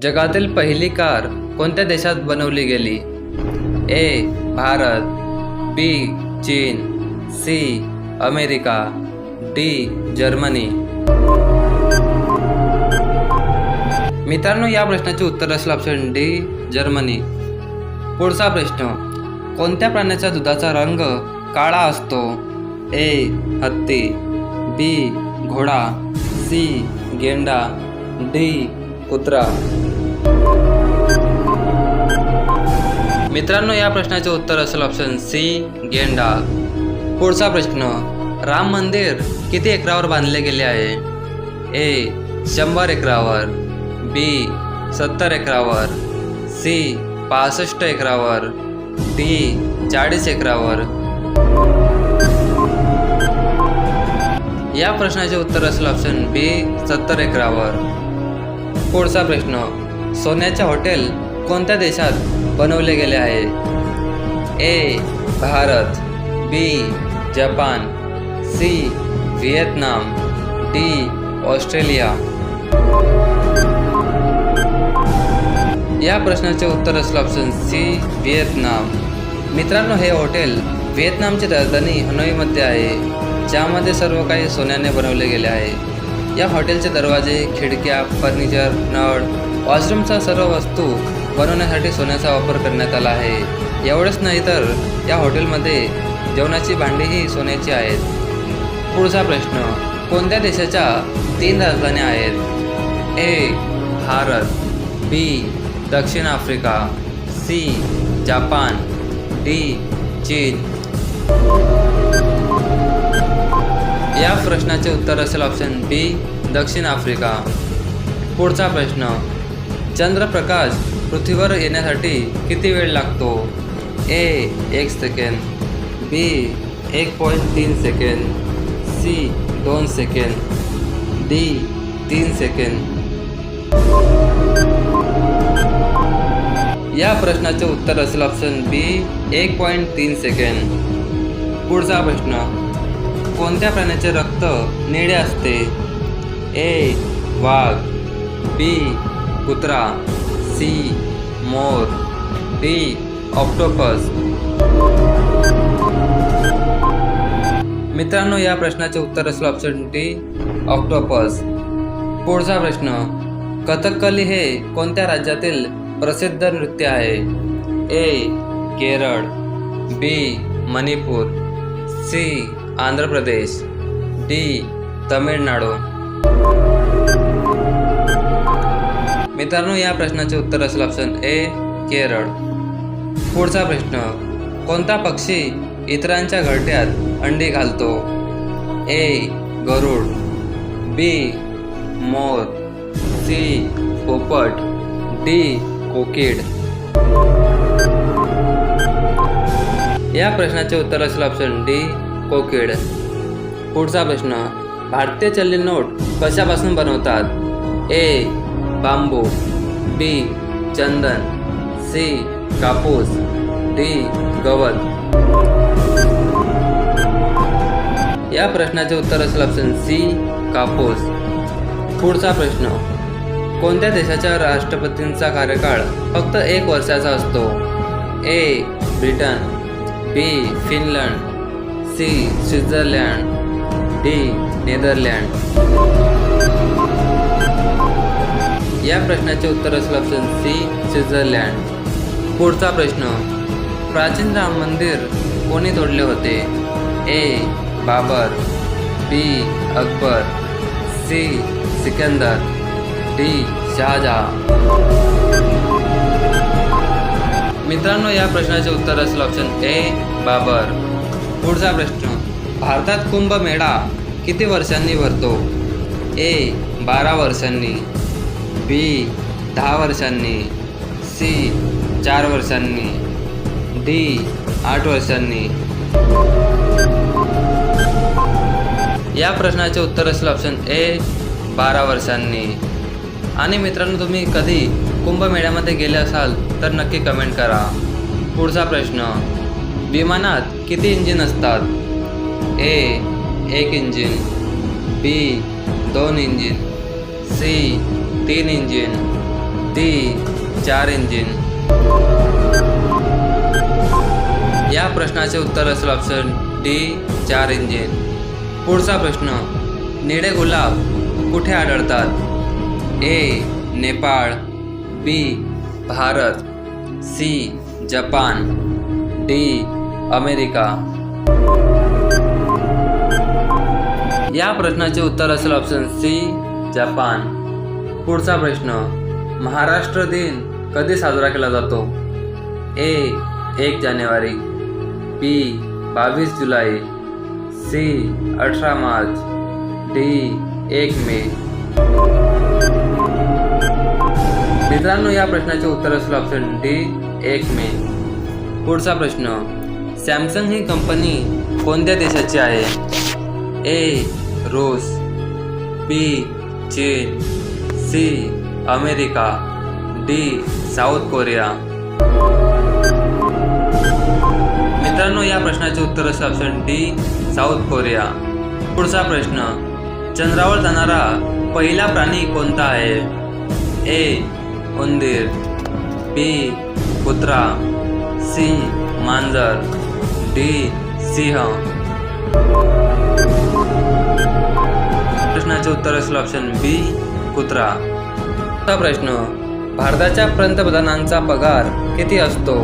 जगातील पहिली कार कोणत्या देशात बनवली गेली? ए. भारत, बी. चीन, सी. America, D. जर्मनी. मित्रांनो, या प्रश्नाचे उत्तर असेल ऑप्शन डी. जर्मनी. पुढचा प्रश्न, कोणत्या प्राण्याच्या दुधाचा रंग काळा असतो? ए. हत्ती, बी. घोडा, सी. गेंडा, डी. कुत्रा. मित्रांनो, या प्रश्नाचे उत्तर असेल ऑप्शन सी. गेंडा. पुढचा प्रश्न, राम मंदिर किती एकरावर बांधले गेले आहे? ए. 100 एकरावर, बी. 70 एकरावर, सी. 65 एकरावर, डी. 40 एकरावर. या प्रश्नाचे उत्तर असेल ऑप्शन बी. 70 एकरावर. पुढचा प्रश्न, सोन्याचे हॉटेल कोणत्या देशात बनवले गेले आहे? ए. भारत, बी. जपान, सी. Vietnam, D. ऑस्ट्रेलिया. या प्रश्नाचे उत्तर असेल ऑप्शन सी. व्हिएतनाम. मित्रांनो, हे हॉटेल व्हिएतनामची राजधानी हनोईमध्ये आहे, ज्यामध्ये सर्व काही सोन्याने बनवले गेले आहे. या हॉटेलचे दरवाजे, खिडक्या, फर्निचर, नळ, वॉशरूमच्या सर्व वस्तू बनवण्यासाठी सोन्याचा वापर करण्यात आला आहे. एवढंच नाही तर या हॉटेलमध्ये जेवणाची भांडीही सोन्याची आहेत. पुढचा प्रश्न, कोणत्या देशाच्या 3 राजधान्या आहेत? ए. भारत, बी. दक्षिण आफ्रिका, सी. जपान, डी. चीन. या प्रश्नाचे उत्तर असेल ऑप्शन बी. दक्षिण आफ्रिका. पुढचा प्रश्न, चंद्रप्रकाश पृथ्वीवर येण्यासाठी किती वेळ लागतो? A. 1 second, B. 1.3 second, C. 2 second, D. 3 second. या प्रश्नाचे उत्तर असेल ऑप्शन बी. 1.3 सेकंद. पुढचा प्रश्न, कोणत्या प्राण्याचे रक्त निळे असते? ए. वाघ, बी. कुत्रा, सी. मोर, डी. ऑक्टोपस. मित्रांनो, या प्रश्नाचे उत्तर असेल ऑप्शन डी. ऑक्टोपस. पुढचा प्रश्न, कथकली हे कोणत्या राज्यातील प्रसिद्ध नृत्य आहे? ए. केरळ, बी. मणिपूर, सी. आंध्र प्रदेश, डी. तमिळनाडू. मित्रांनो, या प्रश्नाचे उत्तर असेल ऑप्शन ए. केरळ. पुढचा प्रश्न, कोणता पक्षी इतरांच्या घरट्यात अंडी घालतो? ए. गरुड, बी. मोर, सी. पोपट, डी. कोकिळ. या प्रश्नाचे उत्तर असेल ऑप्शन डी. कोकिळ. पुढचा प्रश्न, भारतीय चलनी नोट कशापासून बनवतात? ए. बांबू, बी. चंदन, सी. कापूस, डी. गवत. या प्रश्नाचे उत्तर असेल ऑप्शन सी. कापूस. पुढचा प्रश्न, कोणत्या देशाच्या राष्ट्रपतींचा कार्यकाळ फक्त 1 वर्षाचा असतो? A. Britain, B. Finland, C. Switzerland, D. Netherland. या प्रश्नाचे उत्तर असेल ऑप्शन सी. स्वित्झर्लंड. पुढचा प्रश्न, प्राचीन राम मंदिर कोणी तोडले होते? ए. बाबर, बी. अकबर, सी. सिकंदर, डी. शहाजहां. मित्रांनो, या प्रश्नाचे उत्तर असेल ऑप्शन ए. बाबर. पुढचा प्रश्न, भारतात कुंभमेळा किती वर्षांनी भरतो? ए. 12 वर्षांनी, बी. 10 वर्षांनी, सी. 4 वर्षांनी, डी. 8 वर्षांनी. या प्रश्नाचे उत्तर असेल ऑप्शन ए. 12 वर्षांनी. आणि मित्रांनो, तुम्ही कधी कुंभमेळ्यामध्ये गेले असाल तर नक्की कमेंट करा. पुढचा प्रश्न, विमानात किती इंजिन असतात? A. 1 engine, B. 2 engine, C. 3 engine, D 4 engine. या प्रश्नाचे उत्तर असेल ऑप्शन डी 4 इंजिन. पुढचा प्रश्न, निळे गुलाब कुठे आढळतात? A Nepal, B Bharat, C जपान, डी अमेरिका. या प्रश्नाचे उत्तर असेल ऑप्शन सी जपान. पुढचा प्रश्न, महाराष्ट्र दिन कधी साजरा केला जातो? ए 1 जानेवारी, बी 22 जुलै, सी 18 मार्च, डी 1 मे. मित्रांनो, या प्रश्नाचे उत्तर असेल ऑप्शन डी 1 मे. पुढचा प्रश्न, सॅमसंग ही कंपनी कोणत्या देशाची आहे? ए रूस, बी चीन, C America, D South Korea. मित्रांनो, या प्रश्नाचे उत्तर असेल ऑप्शन डी साऊथ कोरिया. पुढचा प्रश्न, चंद्रावर जाणारा पहिला प्राणी कोणता आहे? ए उंदीर, बी कुत्रा, सी मांजर, डी सिंह. प्रश्नाचे उत्तर असेल ऑप्शन बी कुत्रा. पुढचा प्रश्न, भारताच्या पंतप्रधानांचा पगार किती असतो?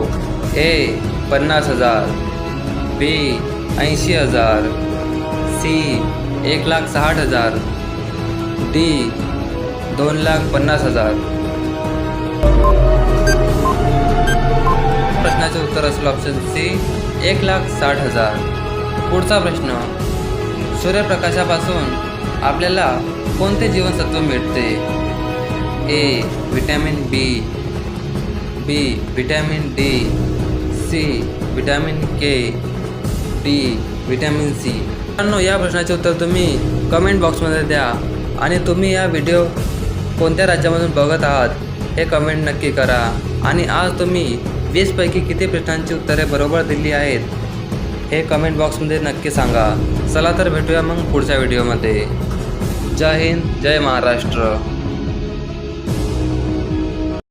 ए 50,000, बी 80,000, सी 1,60,000, डी 2,50,000. प्रश्नाचे उत्तर असेल ऑप्शन सी 1,60,000. पुढचा प्रश्न, सूर्यप्रकाशापासून आपल्याला कोणते जीवनसत्व मिळते? A vitamin B, B vitamin D, C vitamin K, D vitamin C. मित्रांनो, या प्रश्नाचे उत्तर तुम्ही कमेंट बॉक्समध्ये द्या आणि तुम्ही या व्हिडिओ कोणत्या राज्यामधून बघत आहात हे कमेंट नक्की करा. आणि आज तुम्ही 20 पैकी किती प्रश्नांची उत्तरे बरोबर दिली आहेत हे कमेंट बॉक्समध्ये नक्की सांगा. चला तर भेटूया मग पुढच्या व्हिडिओमध्ये. जय हिंद, जय महाराष्ट्र.